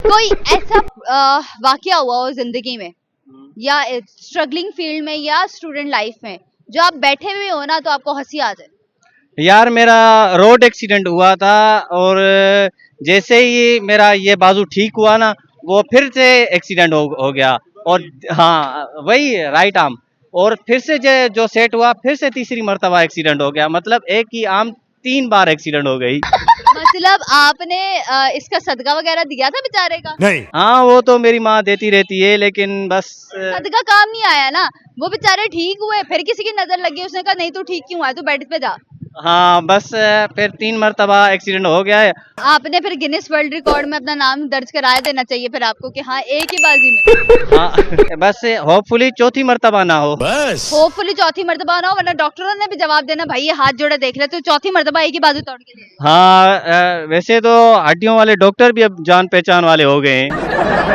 कोई ऐसा वाकया हुआ हो जिंदगी में या स्ट्रगलिंग फील्ड में या स्टूडेंट लाइफ में जो आप बैठे हुए हो ना तो आपको हंसी आ जाए। यार मेरा रोड एक्सीडेंट हुआ था और जैसे ही मेरा ये बाजू ठीक हुआ ना वो फिर से एक्सीडेंट हो गया और हाँ वही राइट आर्म और फिर से जो सेट हुआ फिर से तीसरी मर्तबा एक्सीडेंट हो गया मतलब एक ही आर्म 3 बार एक्सीडेंट हो गई। मतलब आपने इसका सदका वगैरह दिया था बेचारे का? नहीं। हाँ वो तो मेरी माँ देती रहती है लेकिन बस सदका काम नहीं आया ना, वो बेचारे ठीक हुए फिर किसी की नजर लगी, उसने कहा नहीं तू ठीक क्यों है, तू बेड पे जा। हाँ बस फिर 3 मर्तबा एक्सीडेंट हो गया है। आपने फिर गिनीज वर्ल्ड रिकॉर्ड में अपना नाम दर्ज कराया देना चाहिए फिर आपको कि हाँ एक ही बाजी में। हाँ बस होपफुली चौथी मर्तबा ना हो। बस होपफुली चौथी मर्तबा ना हो, वरना डॉक्टरों ने भी जवाब देना भाई ये हाथ जोड़े देख ले तो चौथी मर्तबा एक ही बाजू तोड़ के दे। हाँ वैसे तो हड्डियों वाले डॉक्टर भी अब जान पहचान वाले हो गए हैं।